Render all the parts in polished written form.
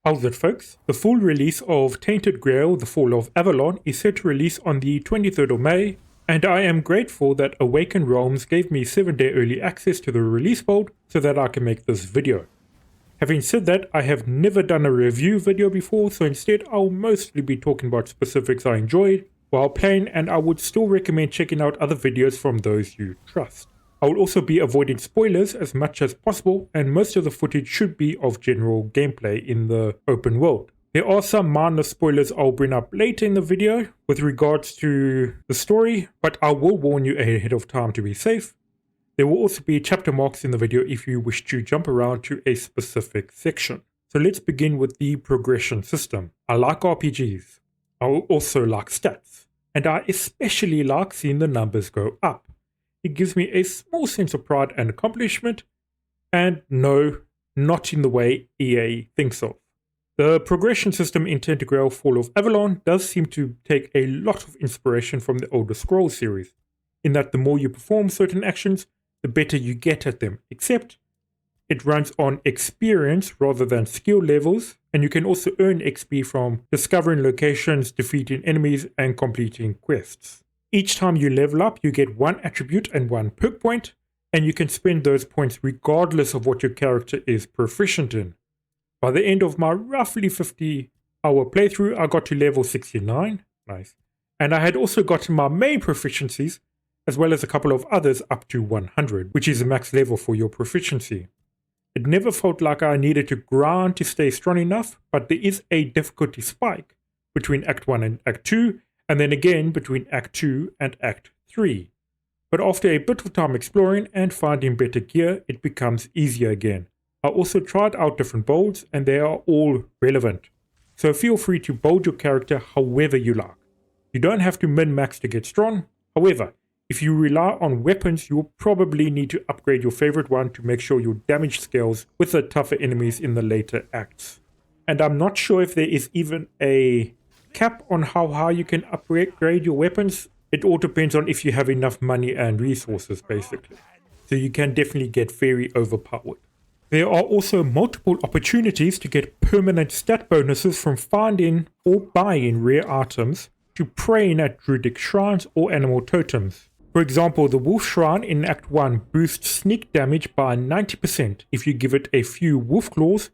How's it, folks? The full release of Tainted Grail, The Fall of Avalon is set to release on the 23rd of May, and I am grateful that Awaken Realms gave me 7-day early access to the release build so that I can make this video. Having said that, I have never done a review video before, so instead I'll mostly be talking about specifics I enjoyed while playing, and I would still recommend checking out other videos from those you trust. I will also be avoiding spoilers as much as possible, and most of the footage should be of general gameplay in the open world. There are some minor spoilers I'll bring up later in the video with regards to the story, but I will warn you ahead of time to be safe. There will also be chapter marks in the video if you wish to jump around to a specific section. So let's begin with the progression system. I like RPGs. I also like stats, and I especially like seeing the numbers go up. It gives me a small sense of pride and accomplishment, and no, not in the way EA thinks of. The progression system in Tainted Grail Fall of Avalon does seem to take a lot of inspiration from the older Scrolls series, in that the more you perform certain actions, the better you get at them, except it runs on experience rather than skill levels, and you can also earn XP from discovering locations, defeating enemies, and completing quests. Each time you level up, you get one attribute and one perk point, and you can spend those points regardless of what your character is proficient in. By the end of my roughly 50-hour playthrough, I got to level 69, nice, and I had also gotten my main proficiencies, as well as a couple of others up to 100, which is the max level for your proficiency. It never felt like I needed to grind to stay strong enough, but there is a difficulty spike between Act 1 and Act 2, and then again between Act 2 and Act 3. But after a bit of time exploring and finding better gear, it becomes easier again. I also tried out different builds, and they are all relevant. So feel free to build your character however you like. You don't have to min-max to get strong. However, if you rely on weapons, you will probably need to upgrade your favorite one to make sure your damage scales with the tougher enemies in the later acts. And I'm not sure if there is even a cap on how high you can upgrade your weapons. It all depends on if you have enough money and resources, basically. So you can definitely get very overpowered. There are also multiple opportunities to get permanent stat bonuses from finding or buying rare items to praying at druidic shrines or animal totems. For example, the wolf shrine in Act 1 boosts sneak damage by 90% if you give it a few wolf claws,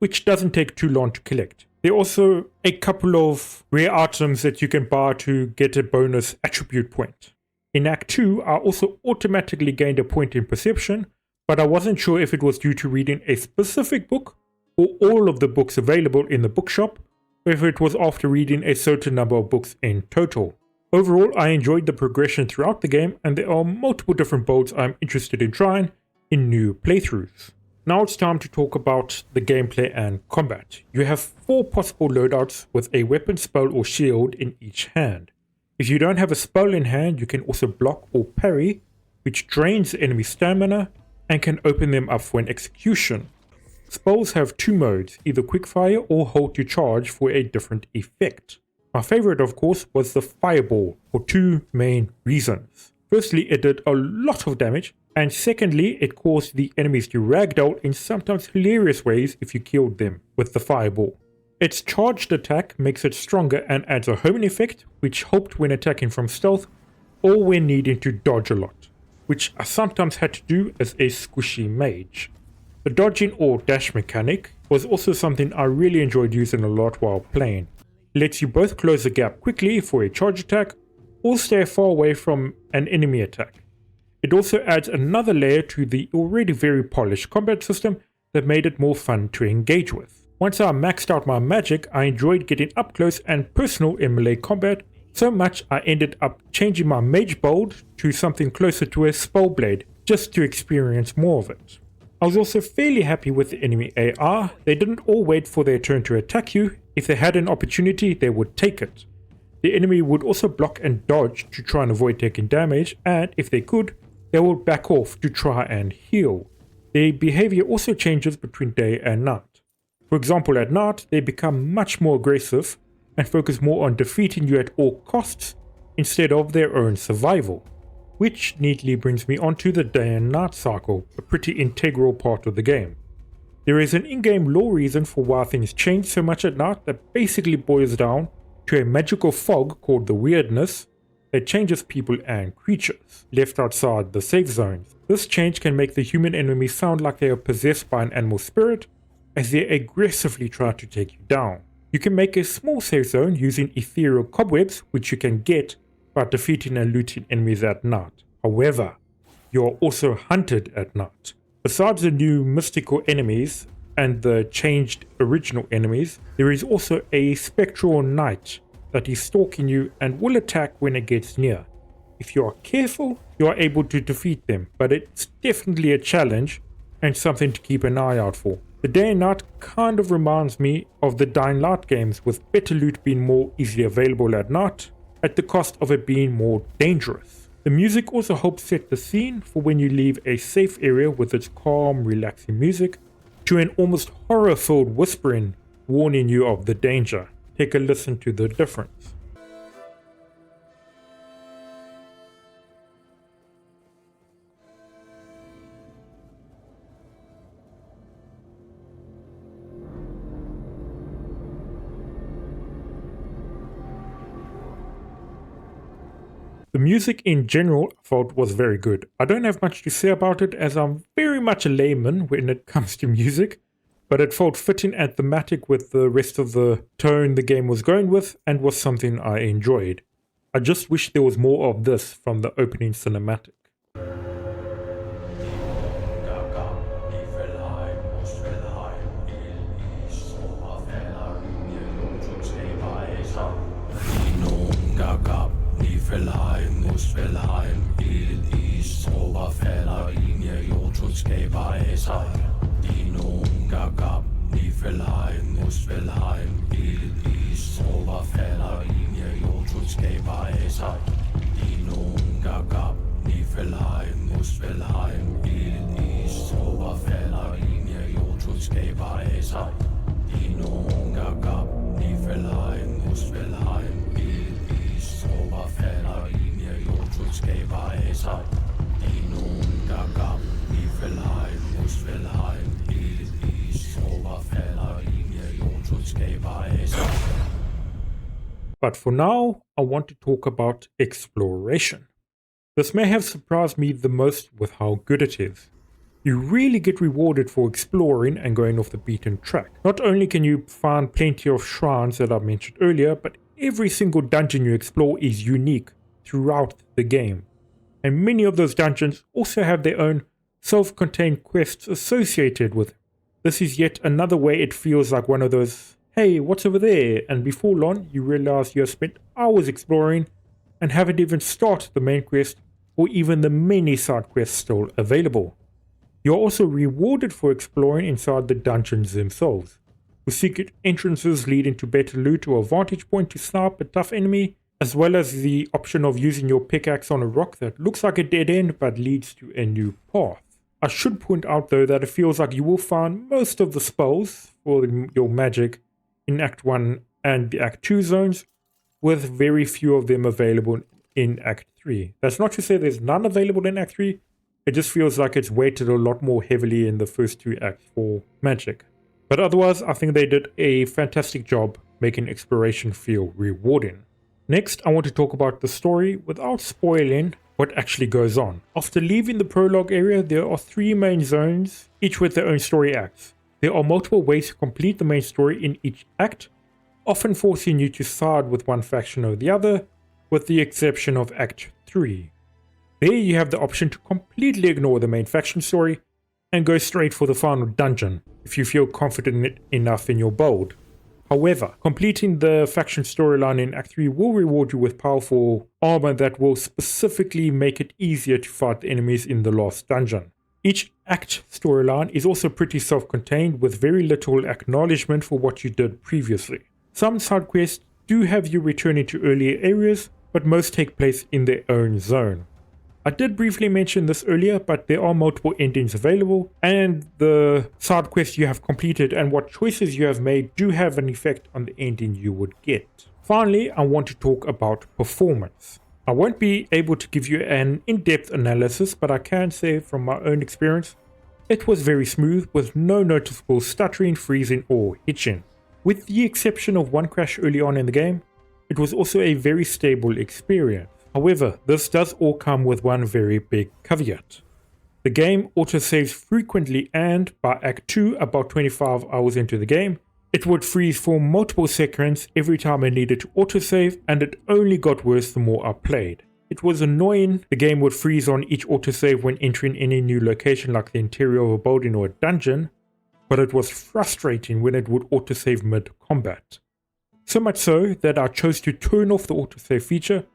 which doesn't take too long to collect. There are also a couple of rare items that you can buy to get a bonus attribute point. In Act 2, I also automatically gained a point in perception, but I wasn't sure if it was due to reading a specific book or all of the books available in the bookshop, or if it was after reading a certain number of books in total. Overall, I enjoyed the progression throughout the game, and there are multiple different builds I'm interested in trying in new playthroughs. Now it's time to talk about the gameplay and combat. You have 4 possible loadouts with a weapon, spell or shield in each hand. If you don't have a spell in hand, you can also block or parry, which drains the enemy's stamina and can open them up for an execution. Spells have 2 modes, either quickfire or hold to charge for a different effect. My favorite, of course, was the fireball for 2 main reasons. Firstly, it did a lot of damage, and secondly, it caused the enemies to ragdoll in sometimes hilarious ways if you killed them with the fireball. Its charged attack makes it stronger and adds a homing effect, which helped when attacking from stealth or when needing to dodge a lot, which I sometimes had to do as a squishy mage. The dodging or dash mechanic was also something I really enjoyed using a lot while playing. It lets you both close the gap quickly for a charge attack or stay far away from an enemy attack. It also adds another layer to the already very polished combat system that made it more fun to engage with. Once I maxed out my magic, I enjoyed getting up close and personal in melee combat, so much I ended up changing my mage build to something closer to a spellblade just to experience more of it. I was also fairly happy with the enemy AR. They didn't all wait for their turn to attack you. If they had an opportunity, they would take it. The enemy would also block and dodge to try and avoid taking damage, and if they could, they would back off to try and heal. Their behavior also changes between day and night. For example, at night, they become much more aggressive and focus more on defeating you at all costs instead of their own survival. Which neatly brings me onto the day and night cycle, a pretty integral part of the game. There is an in-game lore reason for why things change so much at night that basically boils down to a magical fog called the Weirdness that changes people and creatures left outside the safe zones. This change can make the human enemies sound like they are possessed by an animal spirit as they aggressively try to take you down. You can make a small safe zone using ethereal cobwebs, which you can get by defeating and looting enemies at night. However, you are also hunted at night. Besides the new mystical enemies and the changed original enemies, there is also a spectral knight that is stalking you and will attack when it gets near. If you are careful, you are able to defeat them, but it's definitely a challenge and something to keep an eye out for. The Day and Night kind of reminds me of the Dying Light games, with better loot being more easily available at night, at the cost of it being more dangerous. The music also helps set the scene for when you leave a safe area with its calm, relaxing music to an almost horror-filled whispering warning you of the danger. Take a listen to the difference. The music in general I felt was very good. I don't have much to say about it as I'm very much a layman when it comes to music, but it felt fitting and thematic with the rest of the tone the game was going with and was something I enjoyed. I just wish there was more of this from the opening cinematic. But for now, I want to talk about exploration. This may have surprised me the most with how good it is. You really get rewarded for exploring and going off the beaten track. Not only can you find plenty of shrines that I mentioned earlier, but every single dungeon you explore is unique throughout the game. And many of those dungeons also have their own self-contained quests associated with them. This is yet another way it feels like one of those, hey, what's over there? And before long, you realize you have spent hours exploring and haven't even started the main quest or even the many side quests still available. You're also rewarded for exploring inside the dungeons themselves, with secret entrances leading to better loot or a vantage point to snipe a tough enemy, as well as the option of using your pickaxe on a rock that looks like a dead end but leads to a new path. I should point out though that it feels like you will find most of the spells for your magic in Act 1 and the Act 2 zones, with very few of them available in Act 3. That's not to say there's none available in Act 3, it just feels like it's weighted a lot more heavily in the first two acts for magic. But otherwise, I think they did a fantastic job making exploration feel rewarding. Next, I want to talk about the story without spoiling what actually goes on. After leaving the prologue area, there are 3 main zones, each with their own story acts. There are multiple ways to complete the main story in each act, often forcing you to side with one faction or the other, with the exception of Act 3. There you have the option to completely ignore the main faction story and go straight for the final dungeon if you feel confident enough in your build. However, completing the faction storyline in Act 3 will reward you with powerful armor that will specifically make it easier to fight the enemies in the last dungeon. Each act storyline is also pretty self-contained with very little acknowledgement for what you did previously. Some side quests do have you returning to earlier areas, but most take place in their own zone. I did briefly mention this earlier, but there are multiple endings available, and the side quests you have completed and what choices you have made do have an effect on the ending you would get. Finally, I want to talk about performance. I won't be able to give you an in-depth analysis, but I can say from my own experience, It was very smooth with no noticeable stuttering, freezing or hitching. With the exception of one crash early on in the game, it was also a very stable experience. However, this does all come with one very big caveat. The game autosaves frequently, and by Act 2, about 25 hours into the game, it would freeze for multiple seconds every time I needed to autosave, and it only got worse the more I played. It was annoying. The game would freeze on each autosave when entering any new location like the interior of a building or a dungeon, but it was frustrating when it would autosave mid-combat. So much so that I chose to turn off the autosave feature,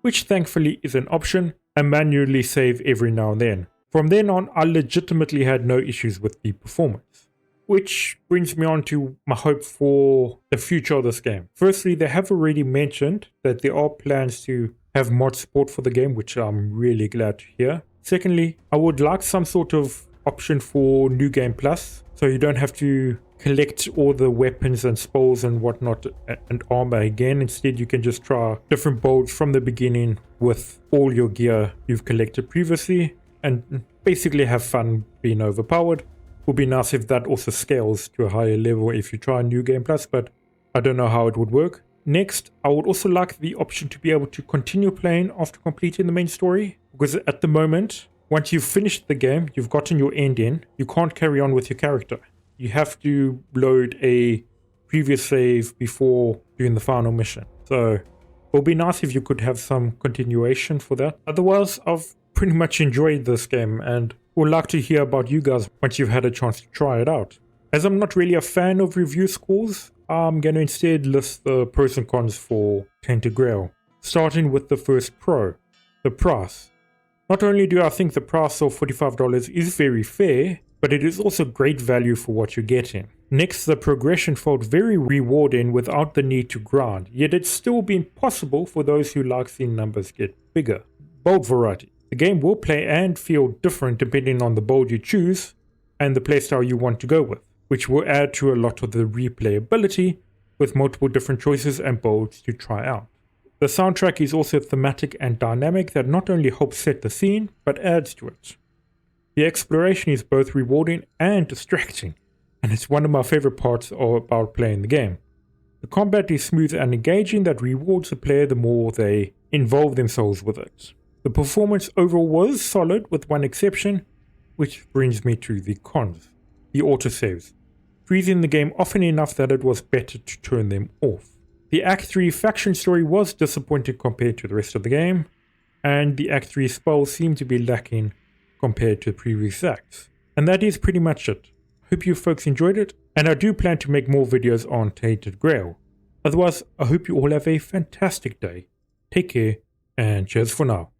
which thankfully is an option, and manually save every now and then. From then on, I legitimately had no issues with the performance. Which brings me on to my hope for the future of this game. Firstly, they have already mentioned that there are plans to have mod support for the game, which I'm really glad to hear. Secondly, I would like some sort of option for New Game Plus, so you don't have to collect all the weapons and spells and whatnot and armor again. Instead, you can just try different builds from the beginning with all your gear you've collected previously, and basically have fun being overpowered. Would be nice if that also scales to a higher level if you try New Game Plus, but I don't know how it would work. Next, I would also like the option to be able to continue playing after completing the main story, because at the moment, once you've finished the game, you've gotten your ending, you can't carry on with your character. You have to load a previous save before doing the final mission. So it would be nice if you could have some continuation for that. Otherwise, I've pretty much enjoyed this game and would like to hear about you guys once you've had a chance to try it out. As I'm not really a fan of review scores, I'm going to instead list the pros and cons for Tainted Grail, starting with the first pro, the price. Not only do I think the price of $45 is very fair, but it is also great value for what you're getting. Next, the progression felt very rewarding without the need to grind, yet it's still been possible for those who like seeing numbers get bigger. Bold variety. The game will play and feel different depending on the build you choose and the playstyle you want to go with, which will add to a lot of the replayability with multiple different choices and builds to try out. The soundtrack is also thematic and dynamic that not only helps set the scene, but adds to it. The exploration is both rewarding and distracting, and it's one of my favorite parts about playing the game. The combat is smooth and engaging that rewards the player the more they involve themselves with it. The performance overall was solid with one exception, which brings me to the cons. The autosaves, freezing the game often enough that it was better to turn them off. The Act 3 faction story was disappointing compared to the rest of the game, and the Act 3 spells seemed to be lacking compared to previous acts. And that is pretty much it. Hope you folks enjoyed it, and I do plan to make more videos on Tainted Grail. Otherwise, I hope you all have a fantastic day. Take care, and cheers for now.